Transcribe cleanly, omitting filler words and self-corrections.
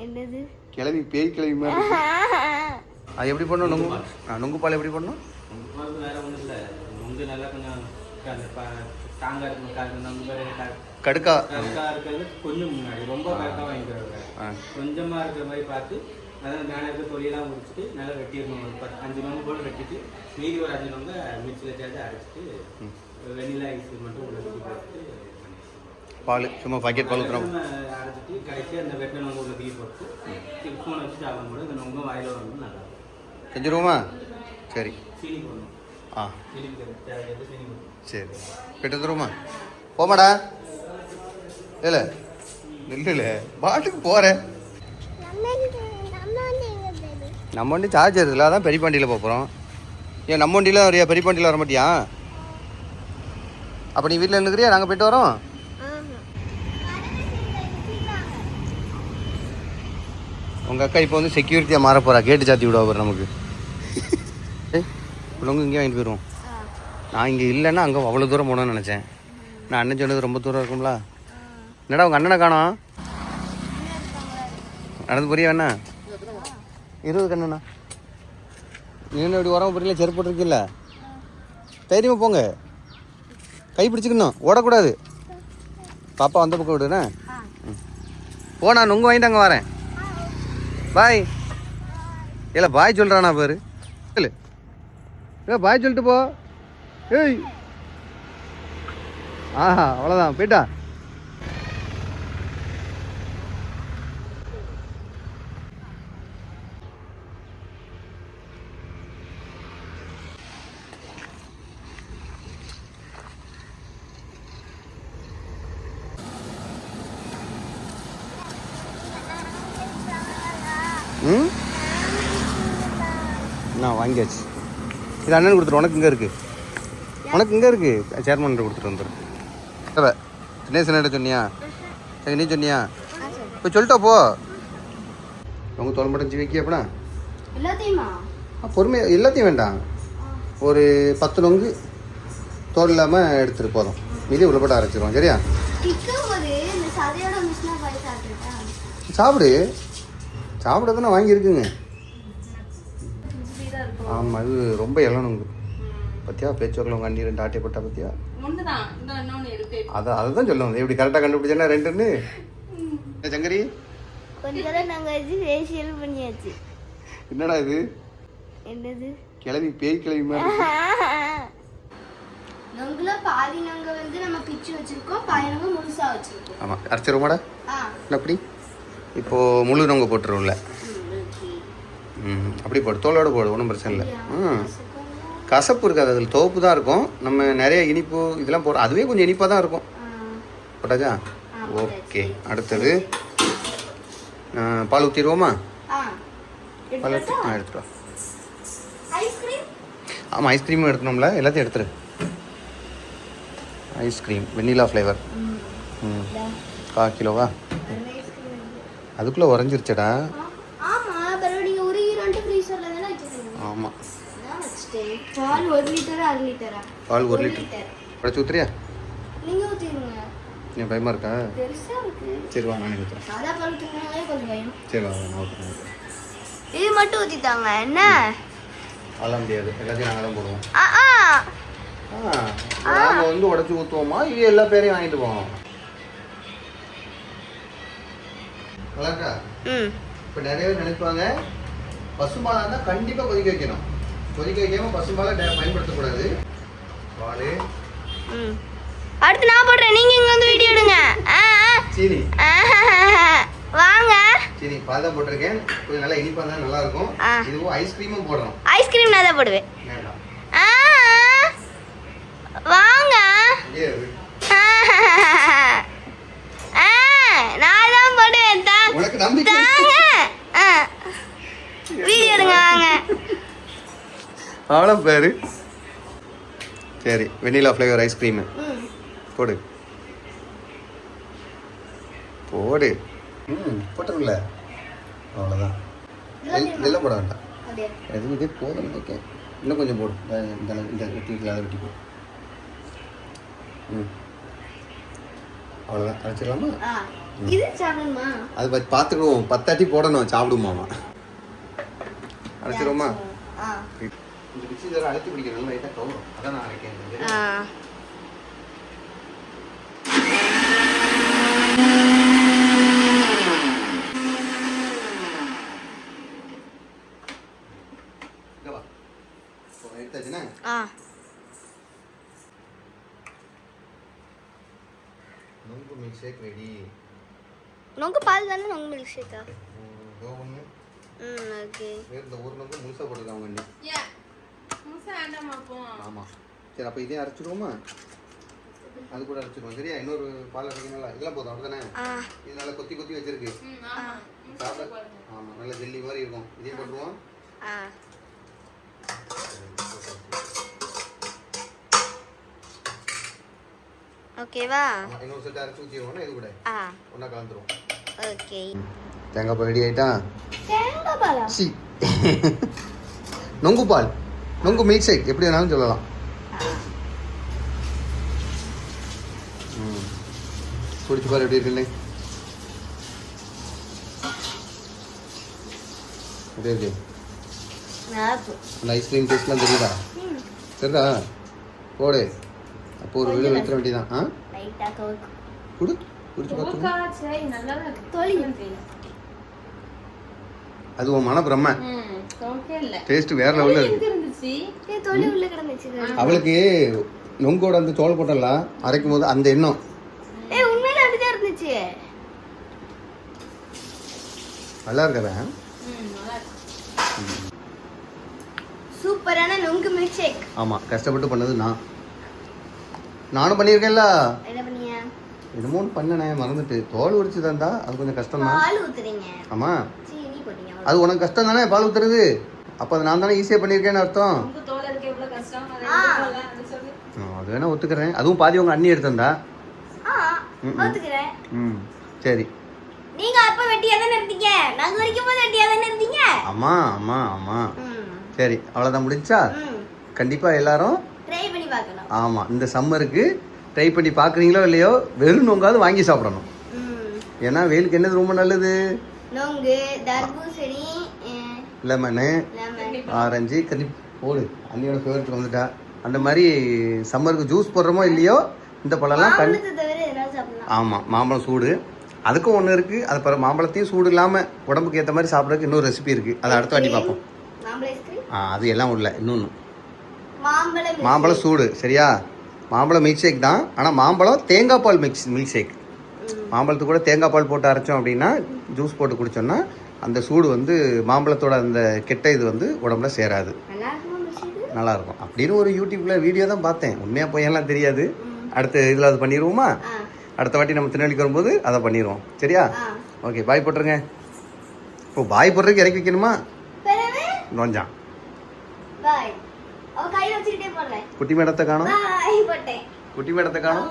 என்னது கிளவி பேய் கிளவி மாதிரி அது எப்படி பண்ணணும்? நுங்கு பால் எப்படி பண்ணணும்? நுங்கு பால் வேற ஒன்றும் இல்லை. நுங்கு நல்லா கொஞ்சம் ஸ்ட்ராங்காக இருக்கணும். கடுக்கா இருக்கிறது கொஞ்சம் முன்னாடி ரொம்ப கடுக்கா வாங்கிக்கிறாங்க. கொஞ்சமாக இருக்கிற மாதிரி பார்த்து அதாவது மேலே இருக்க தொழிலாம் முடிச்சுட்டு நல்லா வெட்டிடணும். ஒரு 5 நொங்கு போல் வெட்டிட்டு மீதி ஒரு 5 நொங்க மிக்சியில் சேர்த்து அரைச்சிட்டு வெண்ணிலா ஐஸ் மட்டும் உள்ள தூக்கி போட்டு பால் சும்மா பாக்கெட் பால் அரைச்சிட்டு கடைசி அந்த வெட்டின நொங்கு உள்ள தூக்கி போட்டு ஃபோனை வச்சு சாப்பிடும்போது இந்த நொங்கும் வாயில் வரணும். நல்லா செஞ்சுருவோமா? சரி. சீனி போடணும். சீனி தேவையான சீனி போடணும். சரி பெட்டு தருவோமா? போமாடா இல்லை இல்லை பாட்டுக்கு போகிறேன். நம்ம வண்டி சார்ஜ் இருக்குல்ல, அதான் பெரிய வண்டியில் போகிறோம். ஏன் நம்ம வண்டியில் வரையா? பெரிய வண்டியில் வர மாட்டியா? அப்போ நீ வீட்டில் இருந்துக்கிறியா? நாங்கள் போய்ட்டு வரோம். உங்கள் அக்கா இப்போ வந்து செக்யூரிட்டியாக மாற போகிறா. கேட்டு சாத்தி விடுவா பாரு நமக்கு. உள்ளவங்க இங்கே வாங்கிட்டு போயிடுவோம். நான் இங்கே இல்லைன்னா அங்கே அவ்வளோ தூரம் போகணும்னு நினச்சேன். நான் அண்ணன் சொன்னது ரொம்ப தூரம் இருக்கும்ல. என்னடா உங்கள் அண்ணனை காணோம்? நடந்து போறியா வேணா? 20 கண்ணண்ணா. நீ என்ன இப்படி உரம் போறீங்களா? செருப்பு போட்டிருக்கில்ல, தைரியமாக போங்க. கை பிடிச்சிக்கணும், ஓடக்கூடாது. பாப்பா வந்த பக்கம் விடுண்ணே. போ, நான் நுங்கு வாங்கிட்டு அங்கே வரேன். பாய். இல்லை பாய் சொல்கிறானா பாரு. இல்லை ஏ பாய் சொல்லிட்டு போ. ஏய் ஆஹா அவ்வளோதான், போயிட்டா. நான் வாங்கியாச்சு. இது அண்ணன் கொடுத்துரு. உனக்கு இங்கே இருக்குது, உனக்கு இங்கே இருக்குது. சேர்மன் கொடுத்துட்டு வந்துடு. தினேசன் என்ன சொன்னியா? சரி நீ சொன்னியா? இப்போ சொல்லிட்டா போ. உங்கள் தோல் மட்டும் வைக்க அப்படின்னா பொறுமையாக எல்லாத்தையும் வேண்டாம். ஒரு 10 நொங்கு தோல் இல்லாமல் எடுத்துகிட்டு போதும். மீதி உள்ளப்பட்டு அரைச்சிடுவோம். சரியா? சாப்பிடு, சாப்பிடதானே வாங்கியிருக்குங்க. ஆமாம் இது ரொம்ப இளநுங்கு. பத்தியா பேச்சுவாக்கில் உங்கள் அண்ணி 2 ஆட்டை போட்டா பத்தியா? அதுதான் சொல்லுவோம். எப்படி கரெக்டாக கண்டுபிடிச்சேன்னா 2ன்னு. சங்கரி என்னடா இது? என்னது கிளவி பேய் கிளவி மாதிரி. நொங்குல பாதி நொங்க வந்து நம்ம பிச்சு வச்சிருக்கோம், பாதி நொங்க முழுசா வச்சிருக்கோம். ஆமாம் அரைச்சிருவோமாடா? அப்படி இப்போ முழு நொங்க போட்டுருவோம்ல. அப்படி போடு, தோலோடு போடு, ஒன்றும் பிரச்சனை இல்லை. கசப்பு இருக்காது, அதில் தோப்பு தான் இருக்கும். நம்ம நிறைய இனிப்பு இதெல்லாம் போடுறோம், அதுவே கொஞ்சம் இனிப்பாக தான் இருக்கும். போட்டாச்சா? ஓகே. அடுத்தது பால் ஊற்றிடுவோமா? பால் ஊற்றி எடுத்துட்டு வா. ஆமாம் ஐஸ்கிரீமும் எடுக்கணும்ல, எல்லாத்தையும் எடுத்துரு. ஐஸ்கிரீம் வெண்ணிலா ஃப்ளேவர் 1/4 கிலோவா? அதுக்குள்ளே உறைஞ்சிருச்சடா. ஆமாம் பால் 1 லிட்டர் 1/2 லிட்டரா? பால் 1 லிட்டர் உடச்சு ஊற்றுறியா? நீங்கள் ஊற்றிடுங்க. என் பயமாக இருக்கா? பெருசாக இருக்கு. சரி வா நான் ஊற்றுறேன். சாதா பால் ஊற்றினாலே கொஞ்சம் பயம். சரி வா நான் ஊற்றுறேன். இது மட்டும் ஊற்றிட்டாங்க என்ன? அதெல்லாம் முடியாது, எல்லாத்தையும் நாங்கள் தான் போடுவோம். நாங்கள் வந்து உடச்சி ஊற்றுவோமா? இது எல்லா பேரையும் வாங்கிட்டு போவோம். நல்லாக்கா? இப்போ நிறைய பேர் நினைப்பாங்க பசும்பாலாக இருந்தால் கண்டிப்பாக கொதிக்க வைக்கணும். கொதிக்க வைக்காமல் பசும்பாலை பயன்படுத்தக்கூடாது. பால் அடுத்து நான் போடுறேன், நீங்கள் இங்கே வந்து வீடியோ எடுங்க. சீனி வாங்க. சீனி பால் தான் போட்டிருக்கேன். கொஞ்சம் நல்லா இனிப்பாக இருந்தால் நல்லா இருக்கும். இதுவும் ஐஸ்கிரீமும் போடுறோம். ஐஸ்கிரீம் நான் தான் போடுவேன். வாங்க. நான் தான் போடுவேன். உனக்கு நம்பிக்கை? வீடியோ எடுங்க வாங்க. அவ்வளோ பேரு. சரி வெண்ணிலா ஃப்ளேவர் ஐஸ்கிரீமு போடு போடு. போட்டுருல அவ்வளோதான். இதெல்லாம் போட வேண்டாம், எதுவும் இதே போதும் நினைக்கிறேன். இன்னும் கொஞ்சம் போடு. இந்த வெட்டிக்கலாம், அதை வெட்டி போடு. அவ்வளோதான். அரைச்சிடலாமா? இது சாப்பிடணுமா? அது பார்த்துக்குவோம். 10 அடி போடணும், சாப்பிடுமாமா. அரைச்சிருவோமா? இந்த மிக்ஸி ஜாரை அழுத்தி பிடிக்கணும், லைட்டாக கவரும். அதான் நான் அரைக்கேன். எடுத்தாச்சுன்னா நொங்கு மில்க் ஷேக் ரெடி. நொங்கு பால் தானே நொங்கு மில்க் ஷேக்கா? ஒன்று ஓகே. இந்த ஒரு நொங்கு முழுசாக போட்டுருக்காங்க வண்டி. ஆமாம், சரி. அப்போ இதே அரைச்சிடுவோமா? அது கூட அரைச்சிடுவோம், சரியா? இன்னொரு பால் அரைக்கணும்ல, இதெல்லாம் போதும், அப்படிதானே? இது நல்லா கொத்தி கொத்தி வச்சிருக்கு. ஆமாம், நல்ல ஜெல்லி மாதிரி இருக்கும். இதே போட்டுருவோம். ஓகேவா? இன்னொரு செட் அரைச்சி ஊற்றிடுவோம்னா இது கூட ஒன்றா கலந்துருவோம். ஓகே. தேங்காய் பால் ரெடி ஆயிட்டா? தேங்காய் பாலா? சி, நொங்கு பால், நொங்கு மில்க் ஷேக், எப்படி வேணாலும் சொல்லலாம். குடிச்சு பாரு எப்படி இருக்குல்ல. எப்படி இருக்கு? அந்த ஐஸ்கிரீம் டேஸ்ட்லாம் தெரியுதா? சரிதா? போடு. அப்போ ஒரு வீடு வைக்கிற வேண்டியதான். குடு, குடிச்சு பார்த்து. அது உன் மன பிரம்ம. டேஸ்ட் வேற லெவல்ல இருக்கு. அவளுக்கு நொங்கோட அந்த சோள போட்டெல்லாம் அரைக்கும் போது அந்த எண்ணம் உண்மையில அப்படிதான் இருந்துச்சு. நல்லா இருக்கா? சூப்பரான நொங்கு மில்க் ஷேக். ஆமா, கஷ்டப்பட்டு பண்ணது நானும் பண்ணியிருக்கேன்ல. என்ன பண்ணியா? என்னமோ பண்ணனே, மறந்துட்டு. தோல் உரிச்சு தந்தா அது கொஞ்சம் கஷ்டம் தான். பால் ஊத்துறீங்க? ஆமா. சீனி போடுங்க. அது உனக்கு கஷ்டம் தானே பால் ஊத்துறது? அப்ப அது நான் தானே ஈஸியா பண்ணியிருக்கேன்னு அர்த்தம். அது வேணா ஒத்துக்கிறேன். அதுவும் பாதி உங்க அண்ணி எடுத்தா. ஒத்துக்கிறேன். சரி. நீங்க அப்ப வெட்டியா தானே இருந்தீங்க, நாங்க வரைக்கும் போது வெட்டியா தானே இருந்தீங்க. ஆமா ஆமா ஆமா. சரி, அவ்வளவுதான் முடிஞ்சா? கண்டிப்பா எல்லாரும் ட்ரை பண்ணி பார்க்கணும். ஆமா, இந்த சம்மருக்கு ட்ரை பண்ணி பாக்குறீங்களோ இல்லையோ, வெறும் நொங்காவது வாங்கி சாப்பிடணும். ஏன்னா வெயிலுக்கு என்னது ரொம்ப நல்லது? நொங்கு, தர்பூசணி, லெமனு, ஆரஞ்சு, கறி. போடு, அண்ணியோட ஃபேவரட் வந்துட்டா. அந்த மாதிரி சம்மருக்கு ஜூஸ் போடுறோமோ இல்லையோ, இந்த பழம்லாம் ஆமாம், மாம்பழம் சூடு. அதுக்கும் ஒன்று இருக்குது. அது பிறகு மாம்பழத்தையும் சூடு இல்லாமல் உடம்புக்கு ஏற்ற மாதிரி சாப்பிட்றதுக்கு இன்னொரு ரெசிபி இருக்குது. அதை அடுத்த வாட்டி பார்ப்போம். அது எல்லாம் உள்ள இன்னொன்று மாம்பழம் சூடு, சரியா? மாம்பழம் மில்க் ஷேக் தான், ஆனால் மாம்பழம் தேங்காய் பால் மில்க் ஷேக். மாம்பழத்துக்கு கூட தேங்காய் பால் போட்டு அரைச்சோம் அப்படின்னா, ஜூஸ் போட்டு குடித்தோம்னா அந்த சூடு வந்து மாம்பழத்தோட அந்த கெட்ட இது வந்து உடம்புல சேராது. நல்லாயிருக்கும் அப்படின்னு ஒரு யூடியூப்பில் வீடியோ தான் பார்த்தேன். உண்மையாக போயெல்லாம் தெரியாது. அடுத்த இதில் அது பண்ணிடுவோமா? அடுத்த வாட்டி நம்ம திருநெல்வேலிக்கு வரும்போது அதை பண்ணிடுவோம், சரியா? ஓகே, பாய் போட்டுருங்க. இப்போ பாய் போடுறதுக்கு இறக்கி வைக்கணுமா? நோஞ்சான் குட்டி மேடத்தை காணும். குட்டி மேடத்தை காணும்.